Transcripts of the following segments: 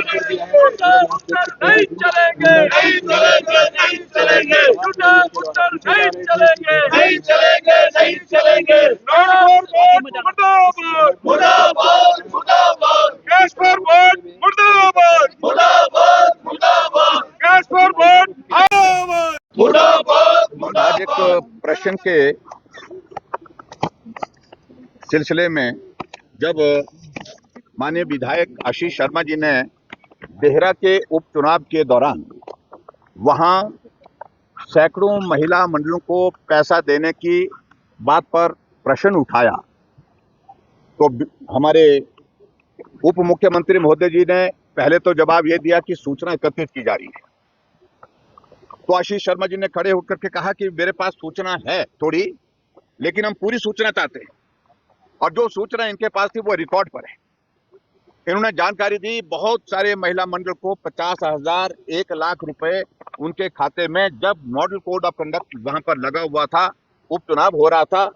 नहीं चलेंगे, नहीं चलेंगे, नहीं चलेंगे, झूठा उत्तर नहीं चलेंगे, नहीं चलेंगे, नहीं चलेंगे। मुर्दाबाद, मुर्दाबाद, मुर्दाबाद, कैश फॉर वोट, मुर्दाबाद, मुर्दाबाद, मुर्दाबाद, कैश फॉर वोट, मुर्दाबाद, मुर्दाबाद। आज एक प्रश्न के सिलसिले में जब माननीय विधायक आशीष शर्मा जी ने देहरा के उपचुनाव के दौरान वहां सैकड़ों महिला मंडलों को पैसा देने की बात पर प्रश्न उठाया तो हमारे उप मुख्यमंत्री महोदय जी ने पहले तो जवाब ये दिया कि सूचना एकत्रित की जा रही है। तो आशीष शर्मा जी ने खड़े होकर के कहा कि मेरे पास सूचना है थोड़ी, लेकिन हम पूरी सूचना चाहते हैं, और जो सूचना इनके पास थी वो रिकॉर्ड पर है। इन्होंने जानकारी दी बहुत सारे महिला मंडल को 50,000 1 लाख रुपए उनके खाते में, जब मॉडल कोड ऑफ कंडक्ट वहां पर लगा हुआ था, उपचुनाव हो रहा था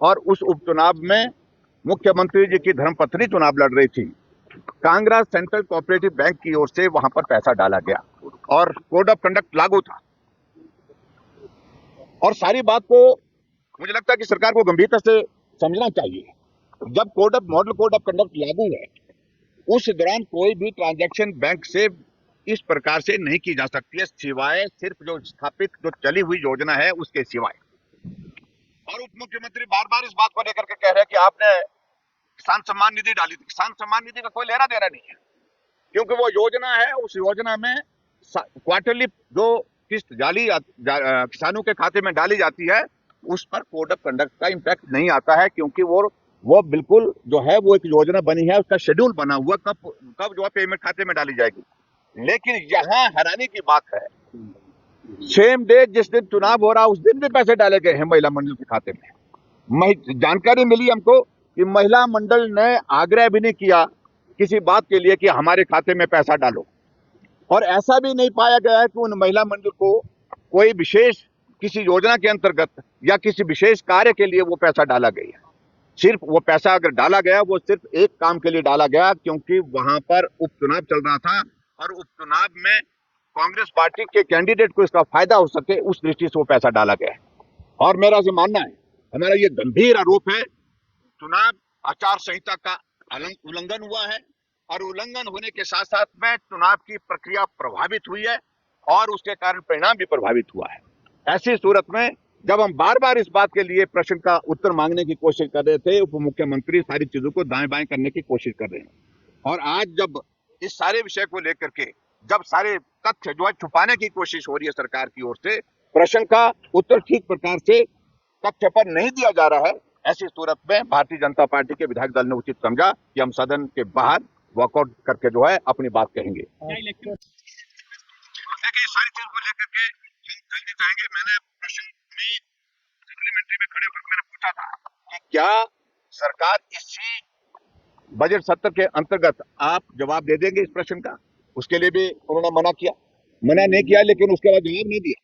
और उस उपचुनाव में मुख्यमंत्री जी की धर्मपत्नी चुनाव लड़ रही थी। कांगड़ा सेंट्रल कोऑपरेटिव बैंक की ओर से वहां पर पैसा डाला गया और कोड ऑफ कंडक्ट लागू था। और सारी बात को मुझे लगता है कि सरकार को गंभीरता से समझना चाहिए। जब मॉडल कोड ऑफ कंडक्ट लागू है, उस दौरान कोई भी ट्रांजैक्शन बैंक से इस प्रकार से नहीं की जा सकती है, सिवाय सिर्फ जो स्थापित जो चली हुई योजना है उसके सिवाय। और उप मुख्यमंत्री बार बार इस बात को लेकर के कह रहे हैं कि आपने किसान सम्मान निधि डाली थी। किसान सम्मान निधि का कोई लेना देना नहीं है, क्योंकि वो योजना है, उस योजना में क्वार्टरली जो किस्त किसानों के खाते में डाली जाती है, उस पर कोड ऑफ कंडक्ट का इम्पैक्ट नहीं आता है, क्योंकि वो बिल्कुल जो है वो एक योजना बनी है, उसका शेड्यूल बना हुआ कब जो है पेमेंट खाते में डाली जाएगी। लेकिन यहाँ हैरानी की बात है, सेम डे जिस दिन चुनाव हो रहा उस दिन भी पैसे डाले गए हैं महिला मंडल के खाते में। जानकारी मिली हमको कि महिला मंडल ने आग्रह भी नहीं किया किसी बात के लिए कि हमारे खाते में पैसा डालो, और ऐसा भी नहीं पाया गया है कि उन महिला मंडल को कोई विशेष किसी योजना के अंतर्गत या किसी विशेष कार्य के लिए वो पैसा डाला गया। सिर्फ वो पैसा अगर डाला गया, वो सिर्फ एक काम के लिए डाला गया, क्योंकि वहां पर उपचुनाव चल रहा था और उपचुनाव में कांग्रेस पार्टी के कैंडिडेट को इसका फायदा हो सके, उस दृष्टि से वो पैसा डाला गया। और मेरा ये मानना है, हमारा ये गंभीर आरोप है, चुनाव आचार संहिता का उल्लंघन हुआ है, और उल्लंघन होने के साथ साथ में चुनाव की प्रक्रिया प्रभावित हुई है और उसके कारण परिणाम भी प्रभावित हुआ है। ऐसी सूरत में जब हम बार बार इस बात के लिए प्रश्न का उत्तर मांगने की कोशिश कर रहे थे, उप मुख्यमंत्री सारी चीजों को दाएं बाएं करने की कोशिश कर रहे हैं। और आज जब इस सारे विषय को लेकर के जब सारे तथ्य जो है छुपाने की कोशिश हो रही है सरकार की ओर से, प्रश्न का उत्तर ठीक प्रकार से तथ्य पर नहीं दिया जा रहा है, ऐसी सूरत में भारतीय जनता पार्टी के विधायक दल ने उचित समझा कि हम सदन के बाहर वॉकआउट करके जो है अपनी बात कहेंगे। देखिए, सारी चीज को लेकर के जल्दी चाहेंगे। मैंने प्रश्न में पार्लियामेंट्री में खड़े होकर मैंने पूछा था कि क्या सरकार इसी बजट सत्र के अंतर्गत आप जवाब दे देंगे इस प्रश्न का। उसके लिए भी उन्होंने मना नहीं किया, लेकिन उसके बाद जवाब नहीं दिया।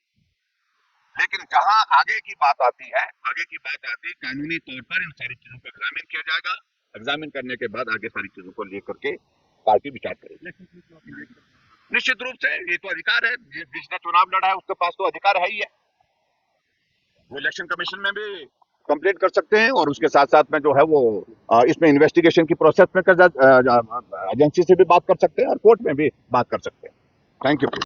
लेकिन जहां आगे की बात आती है, कानूनी तौर पर इन सारी चीजों को एग्जामिन किया जाएगा। एग्जामिन करने के बाद आगे सारी चीजों को लेकर के पार्टी विचार करेगी। निश्चित रूप से ये तो अधिकार है, जिसने चुनाव लड़ा है उसके पास तो अधिकार है ही है। वो इलेक्शन कमीशन में भी कंप्लेंट कर सकते हैं, और उसके साथ साथ में जो है वो इसमें इन्वेस्टिगेशन की प्रोसेस में एजेंसी से भी बात कर सकते हैं और कोर्ट में भी बात कर सकते हैं। Thank you.